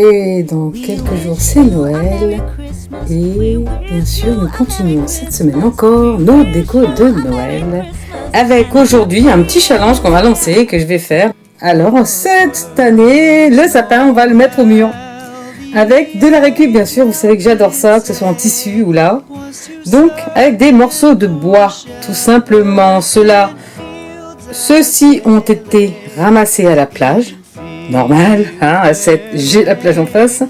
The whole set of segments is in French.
Et dans quelques jours, c'est Noël. Et bien sûr, nous continuons cette semaine encore nos décos de Noël. Avec aujourd'hui un petit challenge qu'on va lancer, que je vais faire. Alors, cette année, le sapin, on va le mettre au mur. Avec de la récup, bien sûr. Vous savez que j'adore ça, que ce soit en tissu ou là. Donc, avec des morceaux de bois, tout simplement. Ceux-ci ont été ramassés à la plage. Normal, hein, j'ai la plage en face.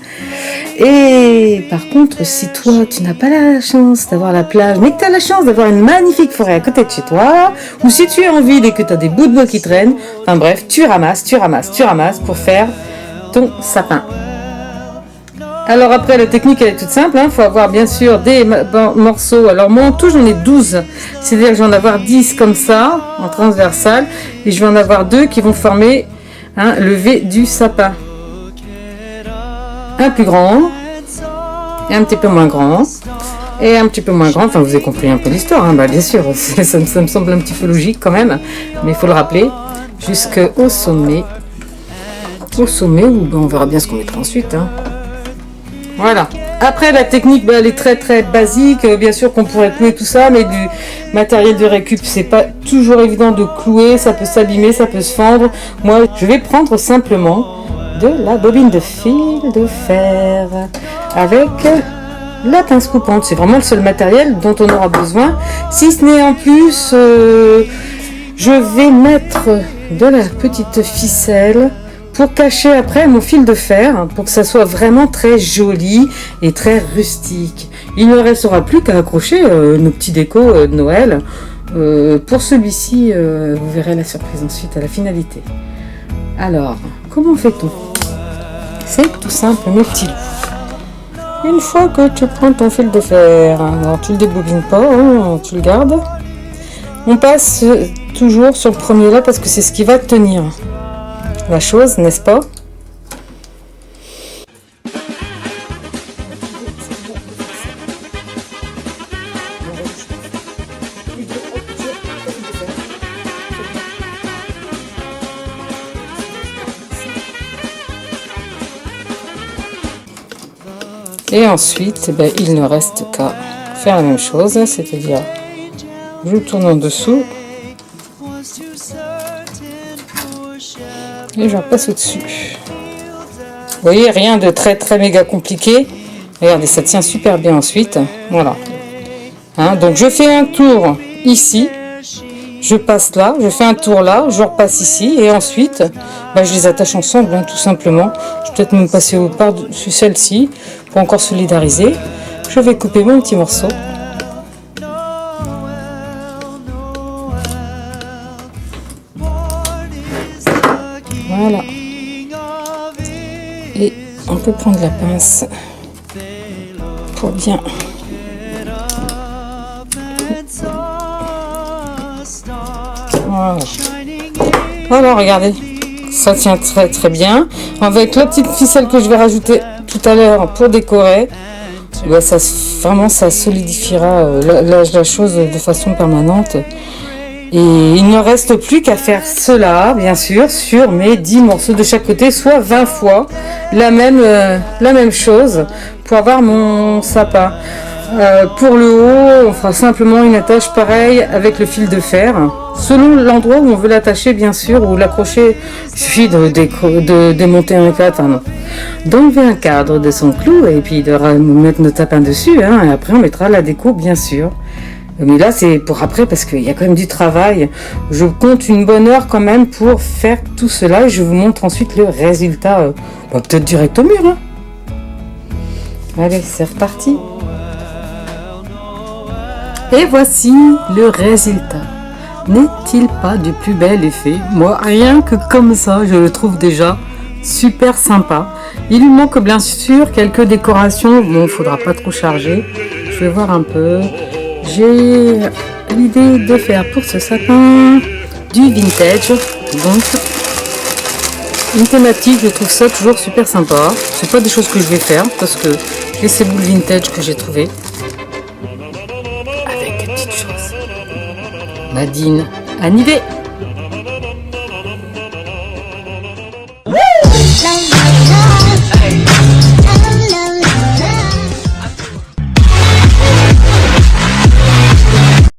Et par contre, si toi, tu n'as pas la chance d'avoir la plage, mais que tu as la chance d'avoir une magnifique forêt à côté de chez toi, ou si tu es en ville et que tu as des bouts de bois qui traînent, enfin bref, tu ramasses pour faire ton sapin. Alors après, la technique, elle est toute simple. Il faut avoir bien sûr des morceaux. Alors moi, en tout, j'en ai 12. C'est-à-dire que je vais en avoir 10 comme ça, en transversal. Et je vais en avoir 2 qui vont former le V du sapin. Un plus grand, et un petit peu moins grand, et un petit peu moins grand. Enfin, vous avez compris un peu l'histoire, bien sûr. Ça me semble un petit peu logique quand même. Mais il faut le rappeler, jusqu'au sommet. Au sommet, où on verra bien ce qu'on mettra ensuite. Voilà. Après, la technique, elle est très très basique. Bien sûr qu'on pourrait clouer tout ça, mais du matériel de récup, c'est pas toujours évident de clouer. Ça peut s'abîmer, ça peut se fendre. Moi, je vais prendre simplement de la bobine de fil de fer avec la pince coupante. C'est vraiment le seul matériel dont on aura besoin. Si ce n'est en plus, je vais mettre de la petite ficelle pour cacher après mon fil de fer, pour que ça soit vraiment très joli et très rustique. Il ne restera plus qu'à accrocher nos petits décos de Noël. Pour celui-ci, vous verrez la surprise ensuite à la finalité. Alors, comment fait-on? C'est tout simple, mes petits loups. Une fois que tu prends ton fil de fer, alors tu le débobines pas, tu le gardes. On passe toujours sur le premier là parce que c'est ce qui va tenir la chose, n'est-ce pas? Et ensuite, il ne reste qu'à faire la même chose, c'est-à-dire je tourne en dessous et j'en passe au-dessus. Vous voyez, rien de très très méga compliqué. Regardez, ça tient super bien ensuite. Voilà. Donc je fais un tour ici, je passe là, je fais un tour là, je repasse ici et ensuite je les attache ensemble, tout simplement. Je vais peut-être me passer par-dessus celle-ci pour encore solidariser. Je vais couper mon petit morceau. Voilà. Et on peut prendre la pince pour bien. Voilà. Voilà, regardez. Ça tient très très bien. Avec la petite ficelle que je vais rajouter tout à l'heure pour décorer, ça solidifiera la chose de façon permanente. Et il ne reste plus qu'à faire cela, bien sûr, sur mes 10 morceaux de chaque côté, soit 20 fois la même chose pour avoir mon sapin. Pour le haut, on fera simplement une attache pareille avec le fil de fer. Selon l'endroit où on veut l'attacher, bien sûr, ou l'accrocher, il suffit de démonter un cadre, d'enlever un cadre de son clou et puis de mettre notre sapin dessus. Et après, on mettra la déco, bien sûr. Mais là, c'est pour après parce qu'il y a quand même du travail. Je compte une bonne heure quand même pour faire tout cela et je vous montre ensuite le résultat. Peut-être direct au mur. Allez, c'est reparti. Et voici le résultat. N'est-il pas du plus bel effet? Moi, rien que comme ça, je le trouve déjà super sympa. Il lui manque bien sûr quelques décorations. Bon, il ne faudra pas trop charger. Je vais voir un peu. J'ai l'idée de faire pour ce sapin du vintage. Donc, une thématique, je trouve ça toujours super sympa. C'est pas des choses que je vais faire parce que j'ai ces boules vintage que j'ai trouvées. Avec des petites choses. Nadine, Annivé.